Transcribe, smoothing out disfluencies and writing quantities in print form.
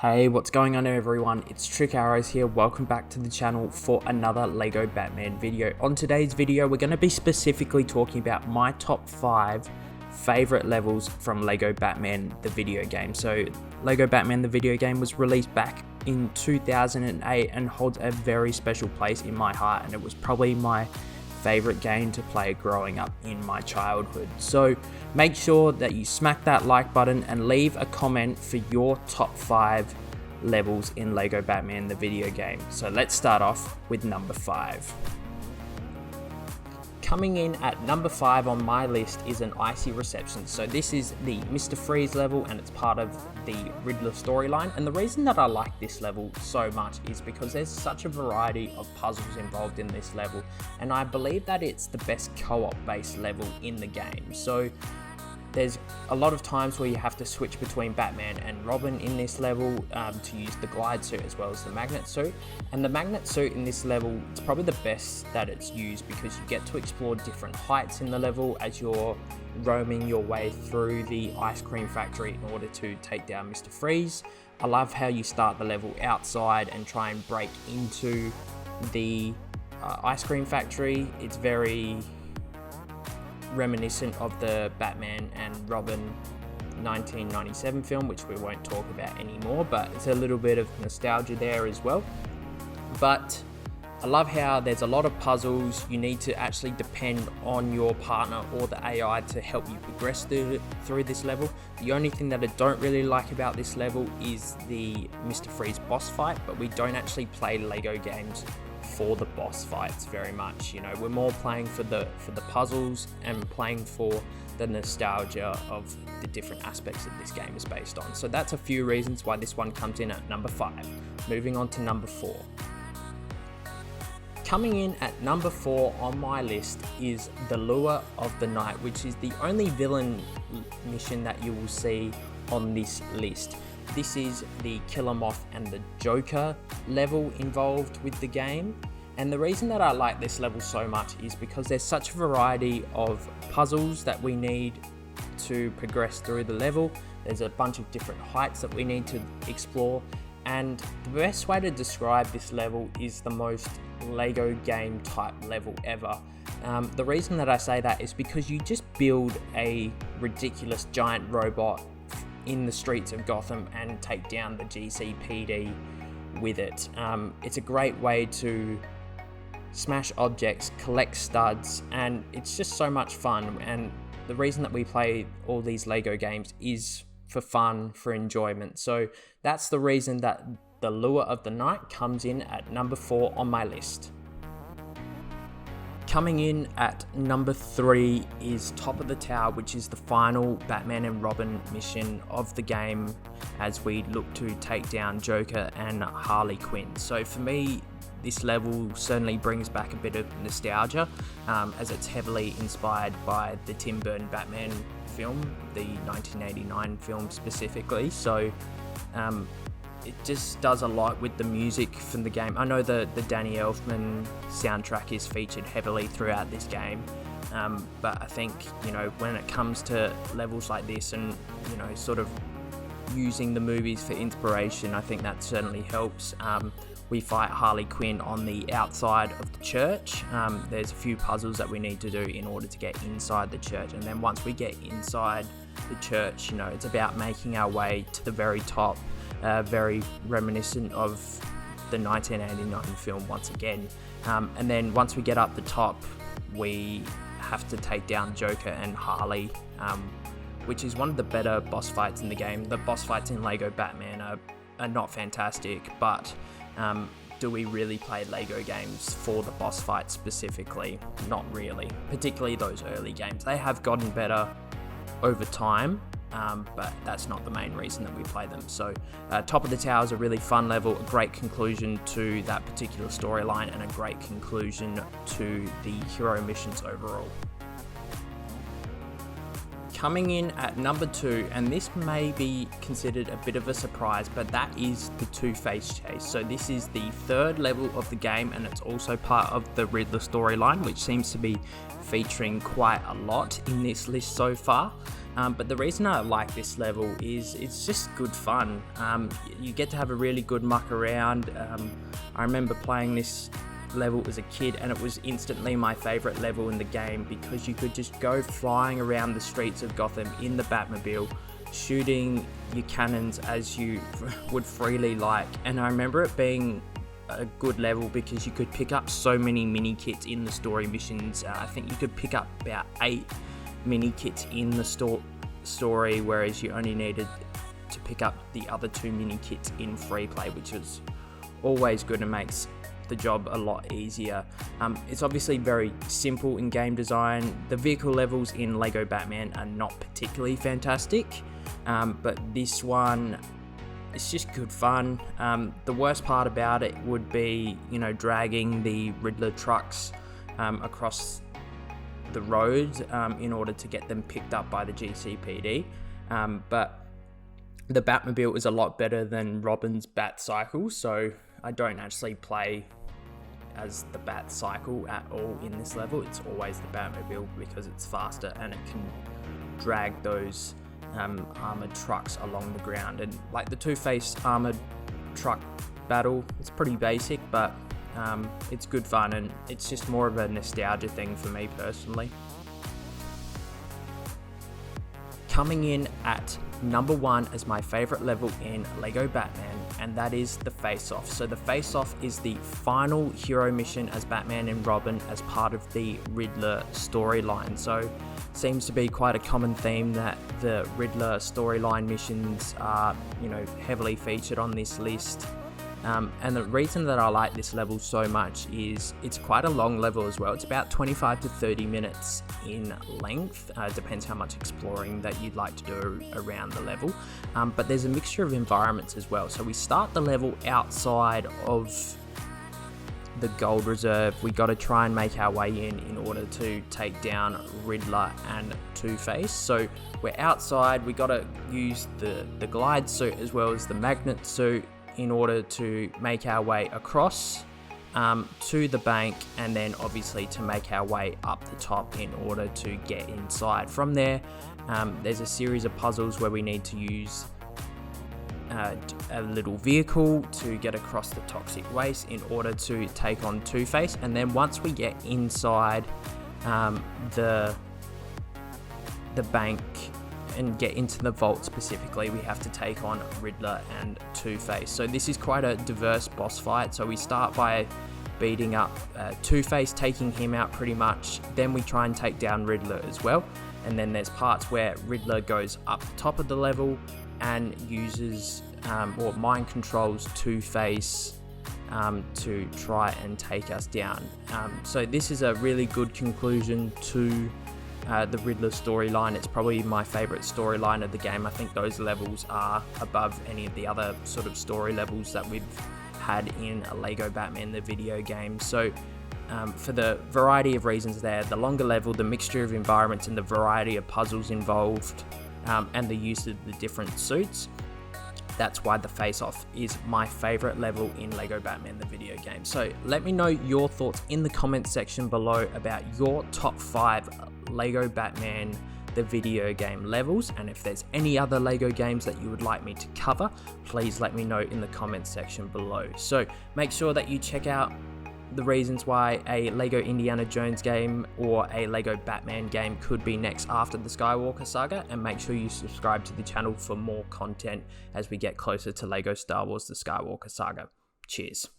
Hey, what's going on everyone? It's Trick Arrows here. Welcome back to the channel for another LEGO Batman video. On today's video, we're going to be specifically talking about my top 5 favorite levels from LEGO Batman the video game. So, LEGO Batman the video game was released back in 2008 and holds a very special place in my heart, and it was probably my favorite game to play growing up in my childhood. So make sure that you smack that like button and leave a comment for your top 5 levels in LEGO Batman the video game. So let's start off with number 5. Coming in at number 5 on my list is an Icy Reception. So this is the Mr. Freeze level and it's part of the Riddler storyline. And the reason that I like this level so much is because there's such a variety of puzzles involved in this level. And I believe that it's the best co-op based level in the game. So there's a lot of times where you have to switch between Batman and Robin in this level to use the glide suit as well as the magnet suit. And the magnet suit in this level, it's probably the best that it's used because you get to explore different heights in the level as you're roaming your way through the ice cream factory in order to take down Mr. Freeze. I love how you start the level outside and try and break into the ice cream factory. It's very reminiscent of the Batman and Robin 1997 film, which we won't talk about anymore, but it's a little bit of nostalgia there as well. But I love how there's a lot of puzzles. You need to actually depend on your partner or the AI to help you progress through this level. The only thing that I don't really like about this level is the Mr. Freeze boss fight, but we don't actually play LEGO games for the boss fights very much. You know, we're more playing for the puzzles and playing for the nostalgia of the different aspects that this game is based on. So that's a few reasons why this one comes in at number 5. Moving on to number 4. Coming in at number 4 on my list is the Lure of the Night, which is the only villain mission that you will see on this list. This is the Killer Moth and the Joker level involved with the game. And the reason that I like this level so much is because there's such a variety of puzzles that we need to progress through the level. There's a bunch of different heights that we need to explore. And the best way to describe this level is the most LEGO game type level ever. The reason that I say that is because you just build a ridiculous giant robot in the streets of Gotham and take down the GCPD with it. It's a great way to smash objects, collect studs, and it's just so much fun. And the reason that we play all these LEGO games is for fun, for enjoyment. So that's the reason that the Lure of the Night comes in at number 4 on my list. Coming in at number 3 is Top of the Tower, which is the final Batman and Robin mission of the game as we look to take down Joker and Harley Quinn. So for me, this level certainly brings back a bit of nostalgia as it's heavily inspired by the Tim Burton Batman film, the 1989 film specifically. So it just does a lot with the music from the game. I know the Danny Elfman soundtrack is featured heavily throughout this game, but I think, you know, when it comes to levels like this and, you know, sort of using the movies for inspiration, I think that certainly helps. We fight Harley Quinn on the outside of the church. There's a few puzzles that we need to do in order to get inside the church, and then once we get inside the church, you know, it's about making our way to the very top. Very reminiscent of the 1989 film once again. And then once we get up the top, we have to take down Joker and Harley, which is one of the better boss fights in the game. The boss fights in LEGO Batman are not fantastic, but do we really play LEGO games for the boss fight specifically? Not really, particularly those early games. They have gotten better over time, but that's not the main reason that we play them. So Top of the Tower is a really fun level, a great conclusion to that particular storyline, and a great conclusion to the hero missions overall. Coming in at number 2, and this may be considered a bit of a surprise, but that is the Two-Face chase. So this is the 3rd level of the game, and it's also part of the Riddler storyline, which seems to be featuring quite a lot in this list so far. But the reason I like this level is it's just good fun. You get to have a really good muck around. I remember playing this level as a kid, and it was instantly my favorite level in the game because you could just go flying around the streets of Gotham in the Batmobile, shooting your cannons as you would freely like. And I remember it being a good level because you could pick up so many mini kits in the story missions. I think you could pick up about 8 mini kits in the story, whereas you only needed to pick up the other 2 mini kits in free play, which is always good and makes the job a lot easier. It's obviously very simple in game design. The vehicle levels in LEGO Batman are not particularly fantastic, but this one, it's just good fun. The worst part about it would be, dragging the Riddler trucks across the road in order to get them picked up by the GCPD. But the Batmobile is a lot better than Robin's Batcycle, so I don't actually play as the Batcycle at all in this level. It's always the Batmobile because it's faster and it can drag those armored trucks along the ground. And like the Two-Face armored truck battle, it's pretty basic, but it's good fun, and it's just more of a nostalgia thing for me personally. Coming in at number 1 as my favorite level in LEGO Batman, and that is the Face-Off. So the Face-Off is the final hero mission as Batman and Robin as part of the Riddler storyline. So it seems to be quite a common theme that the Riddler storyline missions are, heavily featured on this list. And the reason that I like this level so much is it's quite a long level as well. It's about 25 to 30 minutes in length. Depends how much exploring that you'd like to do around the level. But there's a mixture of environments as well. So we start the level outside of the Gold Reserve. We got to try and make our way in order to take down Riddler and Two-Face. So we're outside. We got to use the glide suit as well as the magnet suit in order to make our way across to the bank, and then obviously to make our way up the top in order to get inside. From there, there's a series of puzzles where we need to use a little vehicle to get across the toxic waste in order to take on Two-Face. And then once we get inside the bank and get into the vault specifically, we have to take on Riddler and Two-Face. So this is quite a diverse boss fight. So we start by beating up Two-Face, taking him out pretty much. Then we try and take down Riddler as well. And then there's parts where Riddler goes up the top of the level and uses or mind controls Two-Face to try and take us down. So this is a really good conclusion to the Riddler storyline. It's probably my favorite storyline of the game. I think those levels are above any of the other sort of story levels that we've had in a LEGO Batman the video game. So for the variety of reasons there, the longer level, the mixture of environments and the variety of puzzles involved, and the use of the different suits, that's why the Face-Off is my favorite level in LEGO Batman the video game. So let me know your thoughts in the comments section below about your top 5 LEGO Batman the video game levels, and if there's any other LEGO games that you would like me to cover, please let me know in the comments section below. So make sure that you check out the reasons why a LEGO Indiana Jones game or a LEGO Batman game could be next after the Skywalker Saga, and make sure you subscribe to the channel for more content as we get closer to LEGO Star Wars the Skywalker Saga. Cheers.